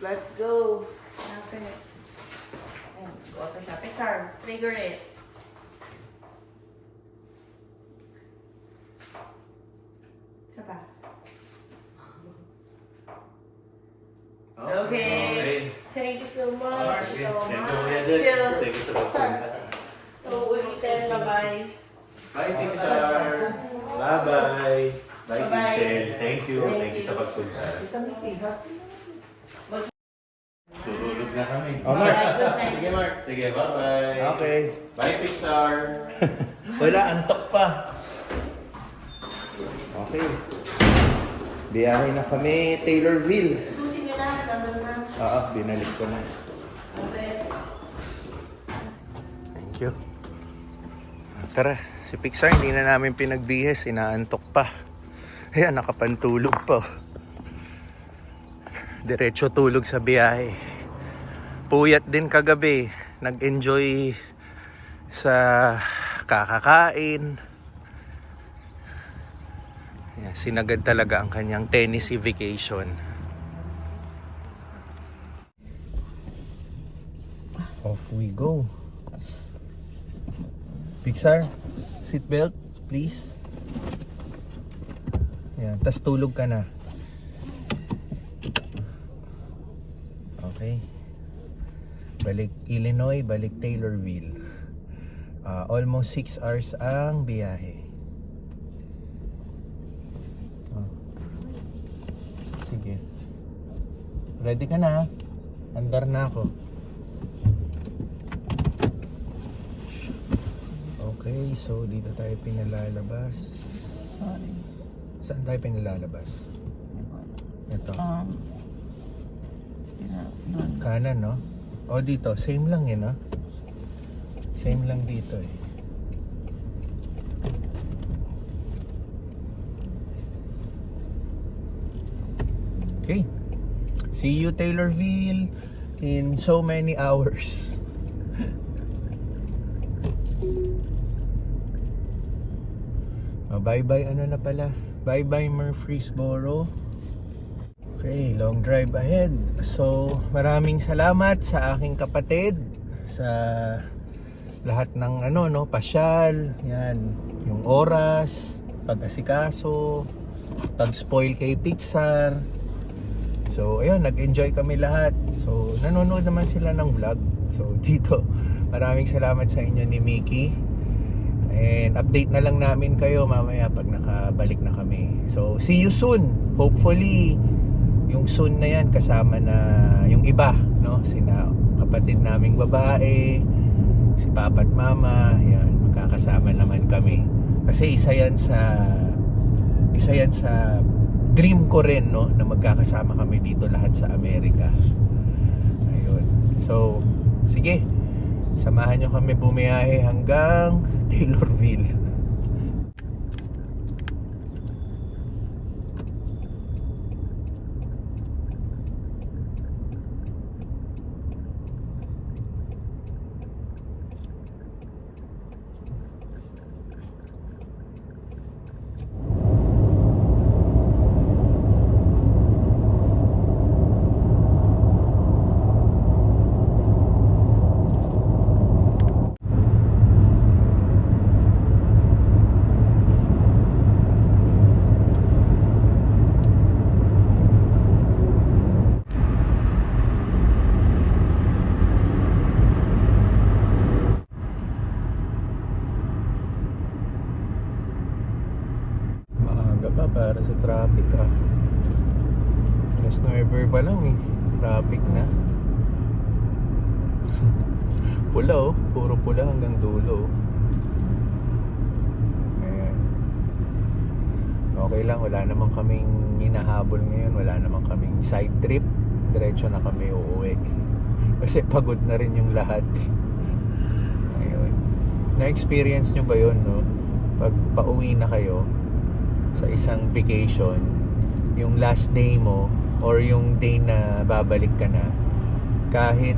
Let's go. Okay. Ayan, go open siya. Pixar, trigger it. Isa pa. Okay. Thank you so much. Thank you, Chill. Thank you so much. So, ulitin. Bye-bye. Bye, Pixar. Bye-bye. Bye, Bye-bye. Vincent. Thank you. Thank Thank you you. sa pagpunta. Surulog na kami. Oh, Mark. Good night. Sige, Mark. Sige, bye-bye. Okay. Bye, Pixar. Wala, antok pa. Okay. Biyahe na kami, Taylorville. Susi nyo na. Nandun na. Oo, binalik ko na. Okay. Thank you. Tara, si Pixar hindi na namin pinagbihes, inaantok pa. Ayan, nakapantulog pa. Diretso tulog sa biyahe. Puyat din kagabi, nag-enjoy sa kakakain. Ayan, sinagad talaga ang kanyang Tennessee vacation. Off we go. Pixar, seatbelt, please. Yan, tas tulog ka na. Okay. Balik Illinois, balik Taylorville. Almost 6 hours ang biyahe. Sige. Ready ka na? Andar na ako. Okay, so dito tayo pinalalabas. Saan tayo pinalalabas? Ito. Kanan, no? O dito, same lang eh, no? Same lang dito eh. Okay. See you Taylorville in so many hours. Bye-bye ano na pala. Bye-bye Murfreesboro. Okay, long drive ahead. So, maraming salamat sa aking kapatid sa lahat ng pasyal, yan, yung oras, pag-asikaso, pag-spoil kay Pixar. So, ayun, nag-enjoy kami lahat. So, nanonood naman sila ng vlog. So, dito, maraming salamat sa inyo ni Mickey. And update na lang namin kayo mamaya pag nakabalik na kami. So, see you soon. Hopefully, yung soon na yan kasama na yung iba, no? Sina kapatid naming babae, si Papa at Mama, yan, magkakasama naman kami. Kasi isa yan sa dream ko rin, no, na magkakasama kami dito lahat sa Amerika. Ayun. So, sige. Samahan nyo kami bumiyahe hanggang Taylorville. Para sa traffic Alas 9 pa lang eh, traffic na. Pula puro pula hanggang dulo. Ayan. Okay lang, wala namang kaming hinahabol ngayon, wala namang kaming side trip. Diretso na kami uuwi. Kasi pagod na rin yung lahat. Ayun. Na-experience nyo ba yun, no? Pag pauwi na kayo sa isang vacation, yung last day mo or yung day na babalik ka na, kahit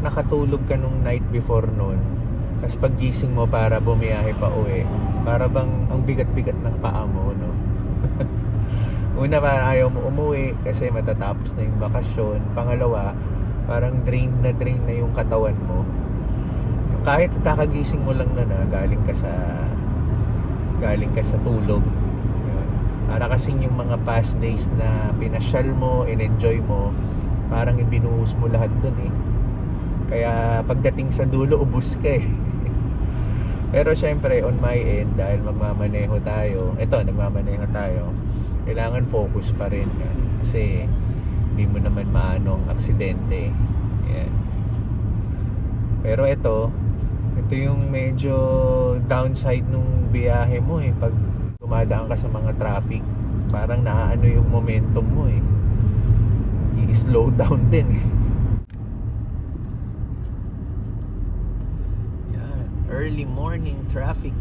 nakatulog ka nung night before noon, kasi paggising mo para bumiyahe pa uwi, para bang ang bigat-bigat ng paa mo, no? Una, parang ayaw mo umuwi kasi matatapos na yung bakasyon. Pangalawa, parang drain na yung katawan mo. Yung kahit kakagising mo lang na galing ka sa tulog. Yun. Para kasing yung mga past days na pinasyal mo, in-enjoy mo, parang ibinuhos mo lahat dun eh. Kaya pagdating sa dulo, ubus ka eh. Pero syempre, on my end, dahil nagmamaneho tayo, kailangan focus pa rin yan. Kasi hindi mo naman maano ang aksidente. Yan. Pero ito yung medyo downside nung biyahe mo eh. Pag dumadaan ka sa mga traffic, parang naaano yung momentum mo eh. I-slow down din eh. Early morning traffic.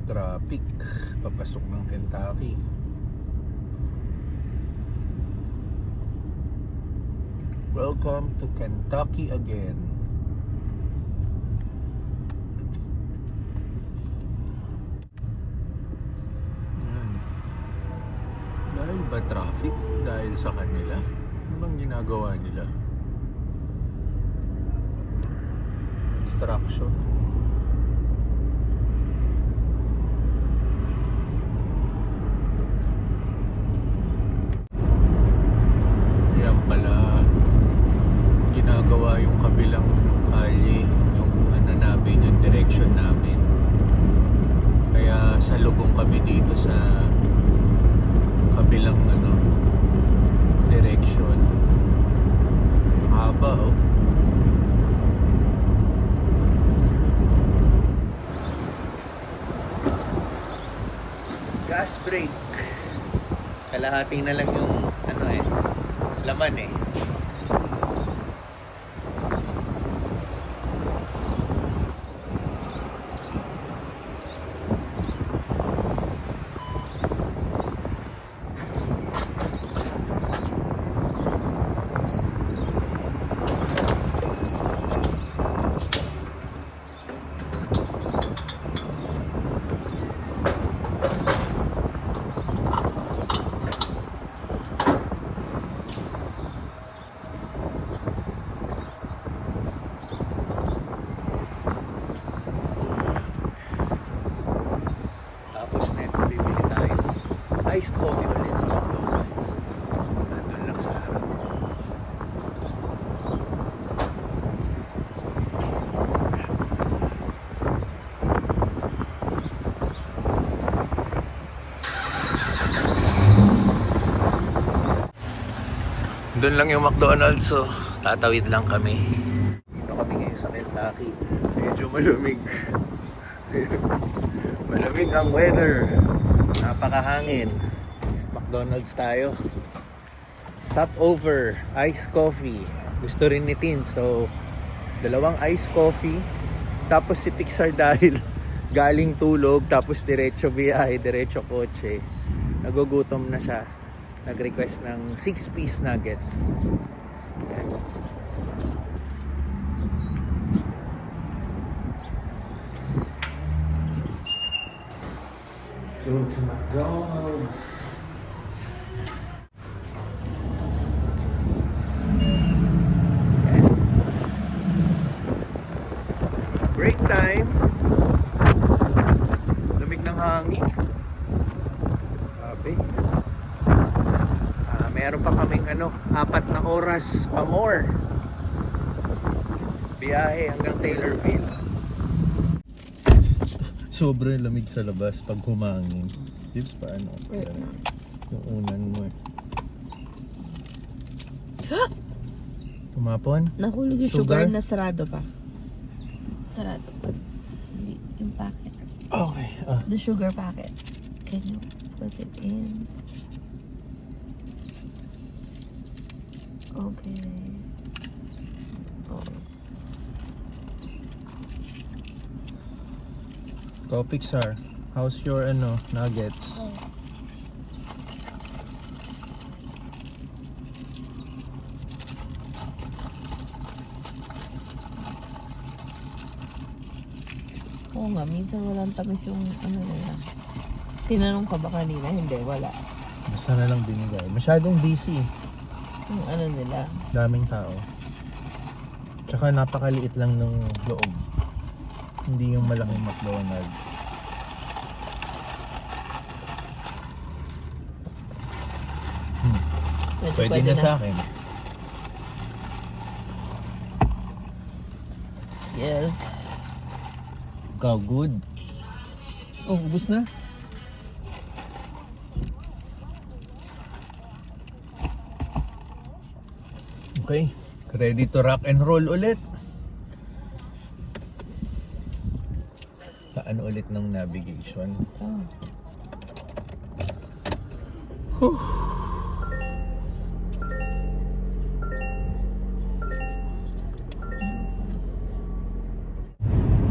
Traffic papasok ng Kentucky. Welcome to Kentucky again. Yan. Dahil ba traffic? Dahil sa kanila? Ano bang ginagawa nila? Construction. Pala ginagawa yung kabilang kalye, yung ano namin, yung direction namin. Kaya salubong kami dito sa kabilang direction. Haba oh. Gas brake. Kalahati na lang yung laman eh. Iced coffee ulit sa McDonald's. Nandun lang sa harap. Doon lang yung McDonald's, so tatawid lang kami. Dito kami ngayon sa Kentucky. Medyo malamig. Malamig ang weather. Napakahangin. McDonald's tayo. Stopover, iced coffee. Gusto rin ni Tin, so 2 iced coffee. Tapos si Pixar dahil galing tulog, tapos diretso biyahe, diretso kotse. Nagugutom na siya. Nag-request ng 6-piece nuggets. Yan. Go to McDonald's. Break time. Lamig ng hangin. Grabe. Meron pa kaming 4 na oras pa more. Biyahe hanggang Taylorville. Sobrang lamig sa labas pag humangin. Tips paano? Yung unan mo eh. Tumapon? Nahulog yung sugar na sarado pa. Sarado pa. Hindi, yung packet. Okay. The sugar packet. Can you put it in? Okay. Oh. Go Pixar. How's your nuggets? Oo nga, minsan walang tamis yung ano nila. Tinanong ka ba kanina? Hindi, wala. Basta na lang binigay. Masyadong busy. Yung ano nila. Daming tao. Tsaka napakaliit lang ng loob. Hindi yung malaking McDonald's. Pwede na sa akin. Yes. Ikaw, good. Oh, ubus na. Okay. Ready to rock and roll ulit. Saan ulit ng navigation? Oh.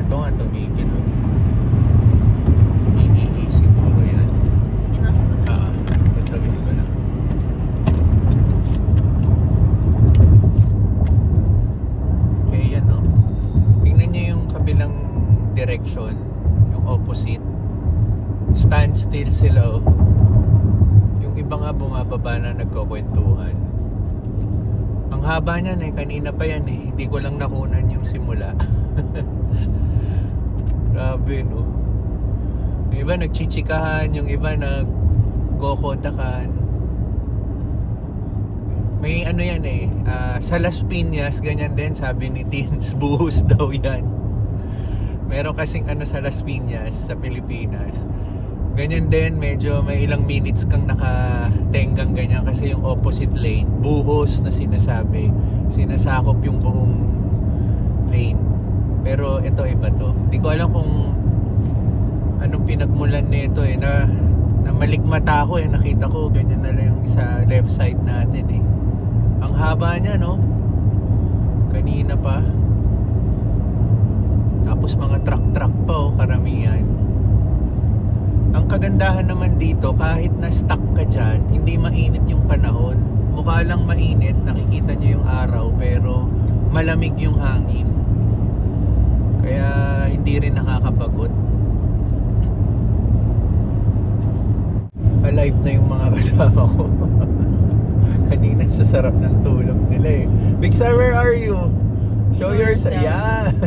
Ito nga tumigil. Iihi siguro yan. Tatawid ko na. Okay, yan o. Tingnan nyo yung kabilang direction. Yung opposite. Stand still sila o. Yung iba nga bumababa na nagkukwentuhan. Ang haba niyan eh. Kanina pa yan eh. Hindi ko lang nakunan yung simula. Grabe no. Yung iba nagchichikahan, yung iba nagkokodakan. May ano yan eh, sa Las Piñas, ganyan din sabi ni Teens, buhos daw yan. Meron kasing ano sa Las Piñas, sa Pilipinas. Ganyan din, medyo may ilang minutes kang nakatenggang ganyan kasi yung opposite lane, buhos na sinasabi. Sinasakop yung buong lane. Pero ito iba to. Hindi ko alam kung anong pinagmulan nito eh. Na malikmata ako eh. Nakita ko ganyan na lang yung sa left side natin eh. Ang haba niya no. Kanina pa. Tapos mga truck pa oh, karamihan. Ang kagandahan naman dito, kahit na stuck ka dyan, hindi mainit yung panahon. Mukha lang mainit, nakikita nyo yung araw, pero malamig yung hangin. Kaya hindi rin nakakapagod. Alive na yung mga kasama ko. Kanina sa sarap ng tulog nila eh. Pixar, where are you? Show yourself. Yan.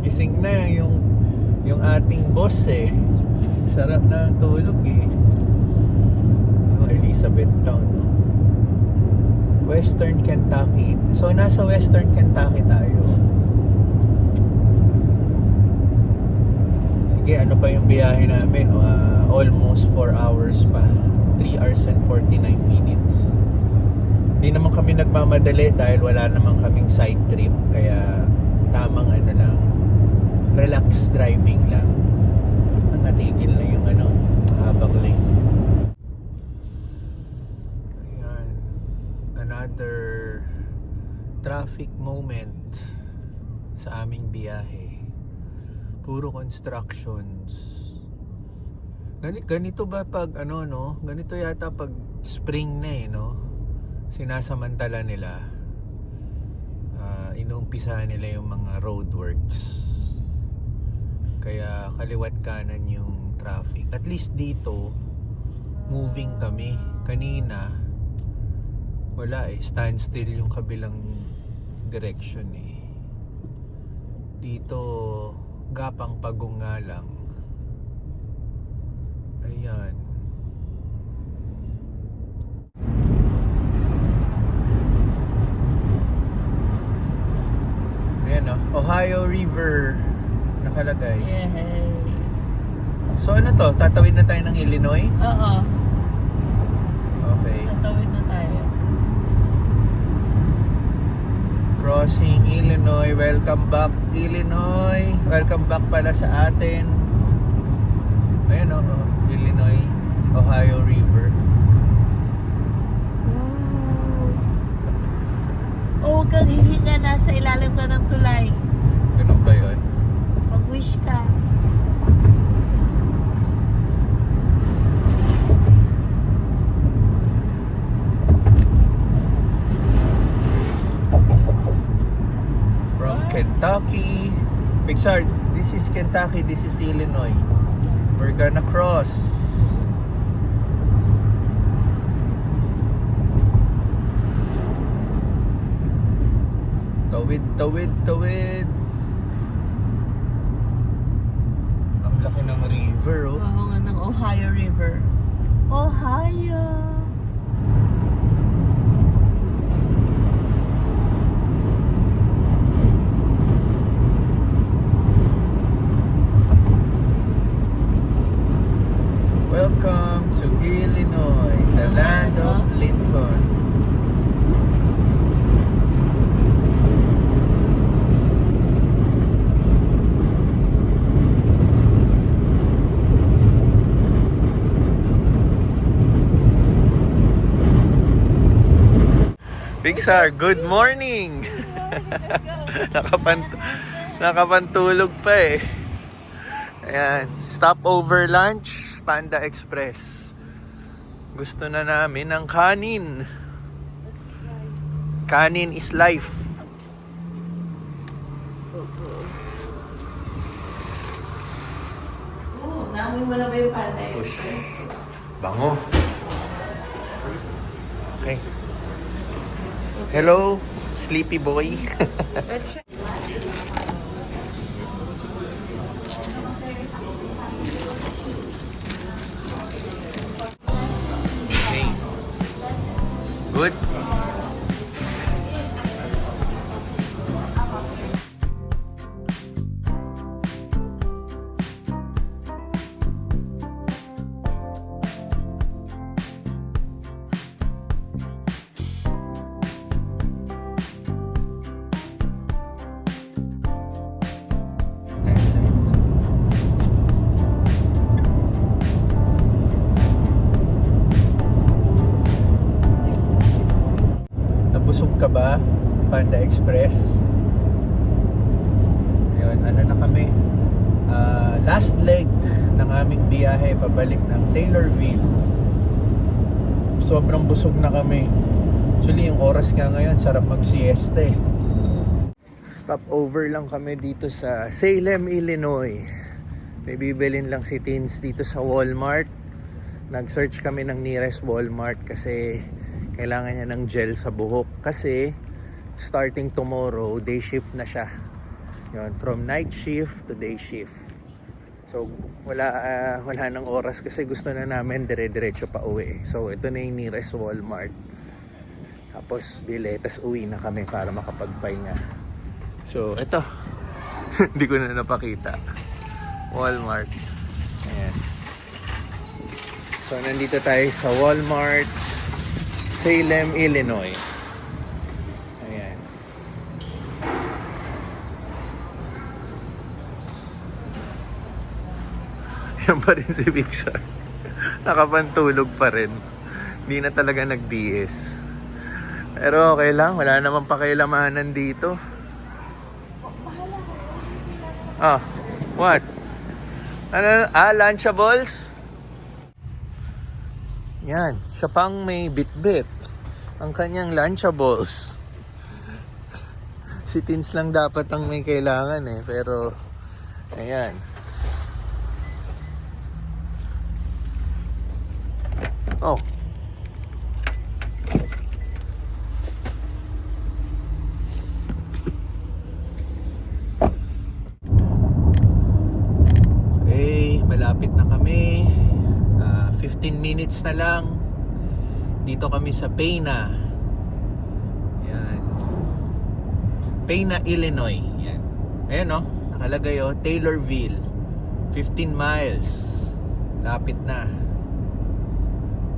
Gising na yung ating boss eh. Sarap na tulog eh. Yung Elizabeth Town. No? Western Kentucky. So nasa Western Kentucky tayo. Sige, ano pa yung biyahe namin? Almost 4 hours pa. 3 hours and 49 minutes. Hindi naman kami nagmamadali dahil wala naman kaming side trip. Kaya tamang ano lang, relax driving lang. Natigil na yung mahabang lane. Ayan. Another traffic moment sa aming biyahe. Puro constructions. Ganito ba pag ganito yata pag spring na eh, no? Sinasamantala nila. Inuumpisa nila yung mga roadworks. Kaya kaliwat kanan yung traffic. At least dito, moving kami. Kanina, wala eh. Standstill yung kabilang direction eh. Dito, gapang pagong nga lang. Ayan. Ayan o. Ohio River. Nakalagay. Yay. So ano to? Tatawid na tayo ng Illinois? Oo. Okay. Tatawid na tayo. Crossing Illinois. Welcome back Illinois. Welcome back pala sa atin. Ayan o, Illinois, Ohio River. Oh, huwag kang hihinga, nasa ilalim ka ng tulay. Ganun ba yun? Mag-wish ka. From Kentucky. Pixar, this is Kentucky, this is Illinois. We're gonna cross. Tawid. Ang laki ng river, oh. Oo nga, ng Ohio River. Ohio! Welcome to Illinois, the land of Lincoln. Pixar, good morning! Nakapantulog pa eh. Ayan, stopover lunch, Panda Express. Gusto na namin ng kanin. Kanin is life. Oo, naamoy mo na ba yung Panda Express? Bango. Okay. Hello, sleepy boy. Okay. Good. Nabusog ka ba, Panda Express? Ayun, ano na kami? Last leg ng aming biyahe pabalik ng Taylorville. Sobrang busog na kami. Actually, yung oras nga ngayon, sarap mag-siesta eh. Stopover lang kami dito sa Salem, Illinois. May bibilin lang si Teens dito sa Walmart. Nag-search kami ng nearest Walmart kasi kailangan niya ng gel sa buhok. Kasi starting tomorrow, day shift na siya. Yun, from night shift to day shift. So wala nang oras kasi gusto na namin dire-diretso pa uwi. So ito na yung nearest Walmart. Tapos bili, tas uwi na kami para makapagpahinga. So ito. Hindi ko na napakita. Walmart. Ayan. So nandito tayo sa Walmart, Salem, Illinois. Ayan. Yan pa rin si Pixar. Nakapantulog pa rin. Hindi na talaga nag-DS. Pero okay lang. Wala naman pakialamanan dito. Ah, what? Ano? Lunchables? Yan. Siya pang may bit-bit. Ang kanyang Lunchables. Si Teens lang dapat ang may kailangan eh. Pero, ayan. Oh. Okay, malapit na kami. 15 minutes na lang. Dito kami sa Pena. Yan. Pena, Illinois. Yan. Ayan oh, nakalagay oh, Taylorville. 15 miles. Lapit na.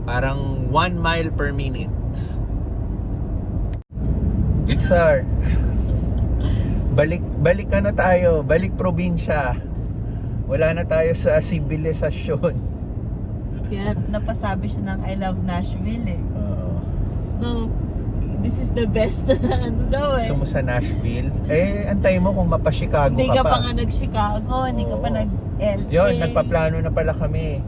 Parang 1 mile per minute. Pixar, balik na tayo, balik probinsya. Wala na tayo sa sibilisasyon. Kaya napasabi siya ng I love Nashville eh. Oo. No, this is the best. Ano daw eh. Gusto mo sa Nashville? Eh, antay mo kung mapa-Chicago Hindi ka ka pa. pa nga nag-Chicago, hindi ka pa Oo. nag-LA. Yun, nagpaplano na pala kami.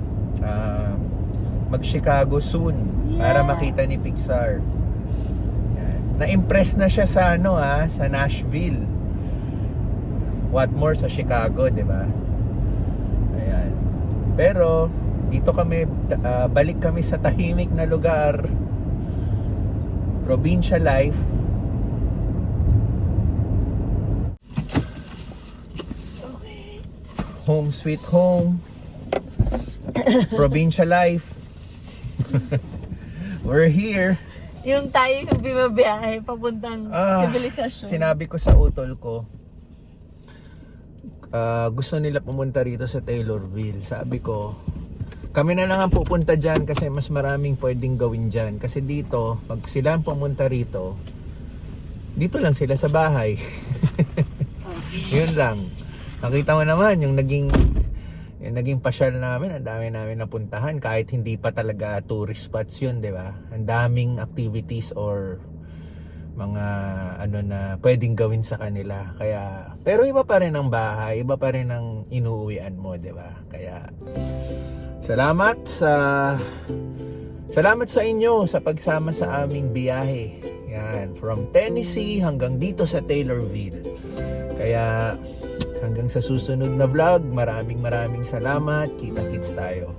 Mag-Chicago soon para Yeah. makita ni Pixar. Yan. Na-impress na siya sa sa Nashville. What more sa Chicago, 'di ba? Ayan. Pero dito kami balik kami sa tahimik na lugar. Provincial life. Home sweet home. Provincial life. We're here. Yung tayo yung bimabiyahe papuntang sibilisasyon. Sinabi ko sa utol ko, gusto nila pumunta rito sa Taylorville. Sabi ko, kami na lang ang pupunta dyan kasi mas maraming pwedeng gawin dyan. Kasi dito, pag sila ang pumunta rito, dito lang sila sa bahay. Yun lang. Nakita mo naman yung naging pasyal namin, ang dami namin napuntahan kahit hindi pa talaga tourist spots yun, 'di ba? Ang daming activities or mga na pwedeng gawin sa kanila. Kaya pero iba pa rin ang bahay, iba pa rin ang inuuwian mo, 'di ba? Kaya salamat sa inyo sa pagsama sa aming biyahe. Yan, from Tennessee hanggang dito sa Taylorville. Kaya hanggang sa susunod na vlog, maraming salamat. Kita-kits tayo.